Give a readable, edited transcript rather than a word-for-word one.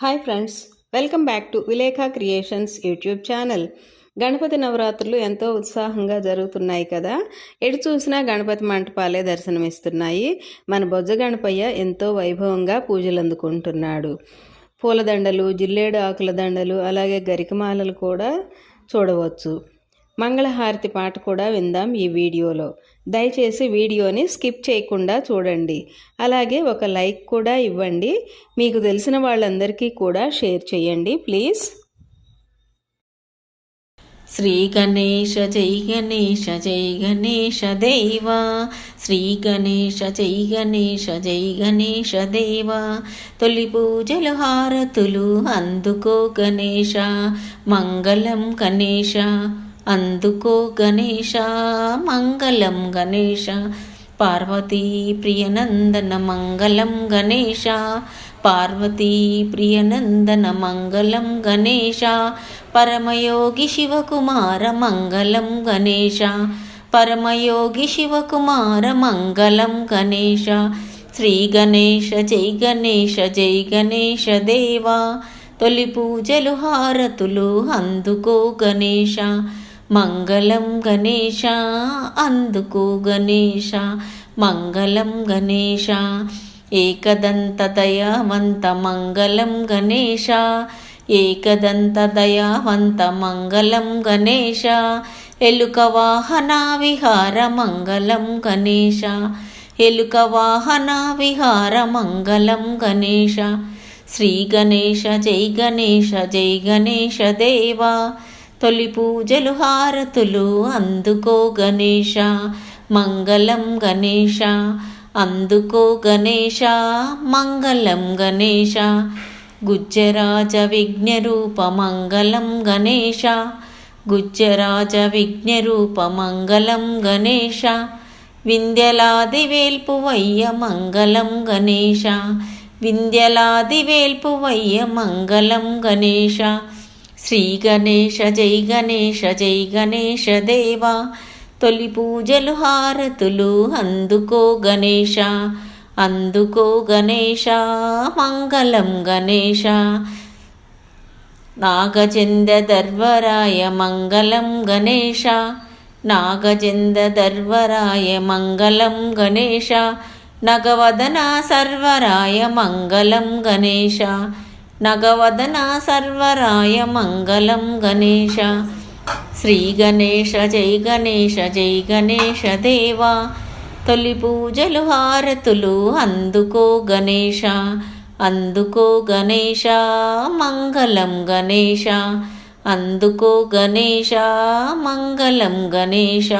Hi friends, welcome back to Vilekha creations YouTube channel. Ganapati నవరాత్రులు ఎంతో ఉత్సాహంగా జరుగుతున్నాయి కదా. ఎటు చూసినా గణపతి మంటపాలే దర్శనమిస్తున్నాయి. మన బొజ్జ గణపయ్య ఎంతో వైభవంగా పూజలు అందుకుంటున్నాడు. పూలదండలు, జిల్లేడు ఆకుల దండలు, అలాగే గరికమాలలు కూడా చూడవచ్చు. మంగళహారతి పాట కూడా విందాం ఈ వీడియోలో. దయచేసి వీడియోని స్కిప్ చేయకుండా చూడండి. అలాగే ఒక లైక్ కూడా ఇవ్వండి. మీకు తెలిసిన వాళ్ళందరికీ కూడా షేర్ చేయండి ప్లీజ్. శ్రీ గణేశ జై గణేశ జై గణేశ దేవా, శ్రీ గణేశ జై గణేశ జై గణేశ దేవా. తొలి పూజలు హారతులు అందుకో గణేశ, మంగళం గణేశ అందుకో గణేశ, మంగళం గణేశ. పార్వతీ ప్రియనందన మంగళం గణేశ, పార్వతీ ప్రియనందన మంగళం గణేశ. పరమయోగి శివకుమార మంగళం గణేశ, పరమయోగి శివకుమార మంగళం గణేశ. శ్రీ గణేశ జై గణేశ జై గణేశ దేవా. తొలి పూజలు హారతులు అందుకో గణేశ, మంగళం గణేశ అందుకో గణేశ, మంగళం గణేశ. ఏకదంత దయావంత మంగళం గణేశ, ఏకదంత దయావంత మంగళం గణేశ. ఎలుక వాహన విహార మంగళం గణేశ, ఎలుక వాహన విహార మంగళం గణేశ. శ్రీ గణేశ జై గణేశ జై గణేశ దేవా. తొలి పూజలు హారతులు అందుకో గణేశ, మంగళం గణేశ అందుకో గణేశ, మంగళం గణేశ. గుజ్జరాజ విఘ్నరూప మంగళం గణేశ, గుజ్జరాజ విఘ్నరూప మంగళం గణేశ. వింధ్యలాది వేల్పువయ్య మంగళం గణేశ, వింధ్యలాది వేల్పువయ్య మంగళం గణేశ. శ్రీ గణేశ జై గణేశ జై గణేశ దేవా. తొలి పూజలు హారతులు అందుకో గణేశ, అందుకో గణేశ, మంగళం గణేశ. నాగచంద్రధర్వరాయ మంగళం గణేశ, నాగచంద్రధర్వరాయ మంగళం గణేశ. నగవదన సర్వరాయ మంగళం గణేశ, నగవదన సర్వరాయ మంగళం గణేశ. శ్రీ గణేశ జై గణేశ జై గణేశ దేవా. తొలి పూజలు హారతులు అందుకో గణేశ, అందుకో గణేశ, మంగళం గణేశ అందుకో గణేశ, మంగళం గణేశ.